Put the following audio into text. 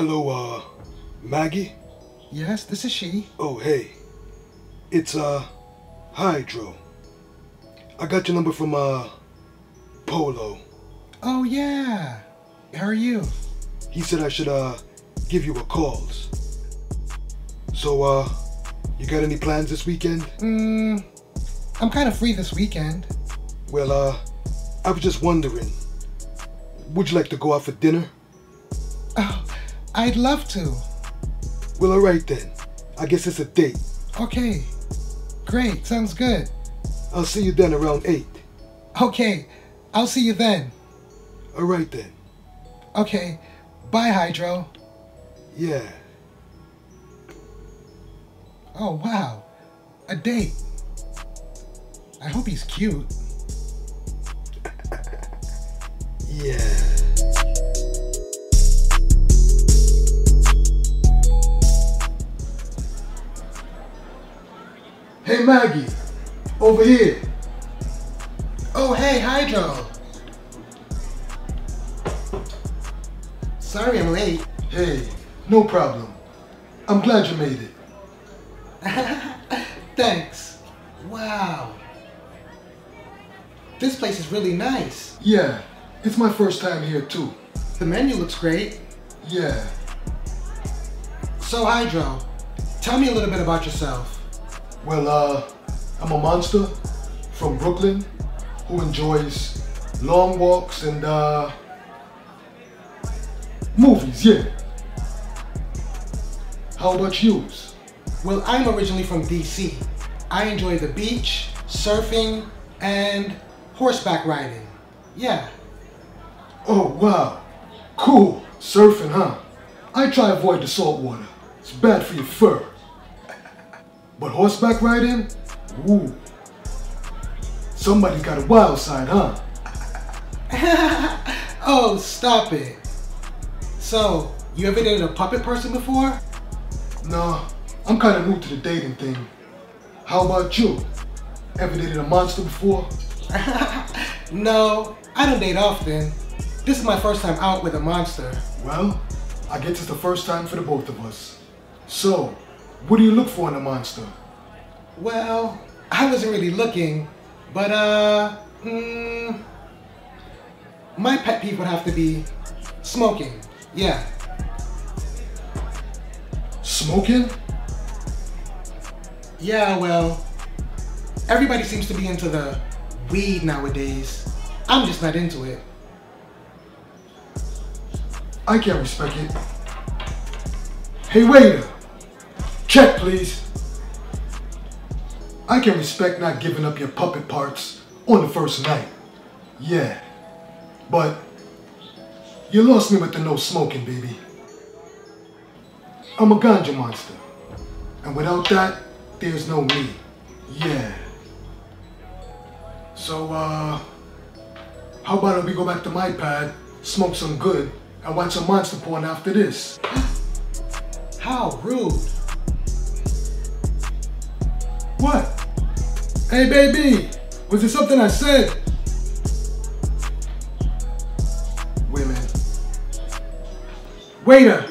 Hello, Maggie? Yes, this is she. Oh, hey. It's, Hydro. I got your number from, Polo. Oh, yeah. How are you? He said I should, give you a calls. So, you got any plans this weekend? I'm kind of free this weekend. Well, I was just wondering, would you like to go out for dinner? Oh, I'd love to. Well, alright then. I guess it's a date. Okay. Great, sounds good. I'll see you then around 8. Okay, I'll see you then. Alright then. Okay, bye, Hydro. Yeah. Oh, wow. A date. I hope he's cute. Yeah. Hey Maggie, over here. Oh, hey, Hydro. Sorry I'm late. Hey, no problem. I'm glad you made it. Thanks. Wow. This place is really nice. Yeah, it's my first time here too. The menu looks great. Yeah. So, Hydro, tell me a little bit about yourself. Well, I'm a monster from Brooklyn who enjoys long walks and, movies, yeah. How about yous? Well, I'm originally from DC. I enjoy the beach, surfing, and horseback riding. Yeah. Oh, wow. Cool. Surfing, huh? I try to avoid the salt water. It's bad for your fur. But horseback riding? Ooh. Somebody's got a wild side, huh? Oh, stop it. So, you ever dated a puppet person before? Nah, I'm kind of new to the dating thing. How about you? Ever dated a monster before? No, I don't date often. This is my first time out with a monster. Well, I guess it's the first time for the both of us. So, what do you look for in a monster? Well, I wasn't really looking, but my pet peeve would have to be smoking. Yeah. Smoking? Yeah, well, everybody seems to be into the weed nowadays. I'm just not into it. I can't respect it. Hey waiter, check please. I can respect not giving up your puppet parts on the first night. Yeah, but you lost me with the no smoking, baby. I'm a ganja monster, and without that, there's no me. Yeah. So, how about we go back to my pad, smoke some good, and watch some monster porn after this? How rude. What? Hey baby, was it something I said? Wait a minute. Waiter!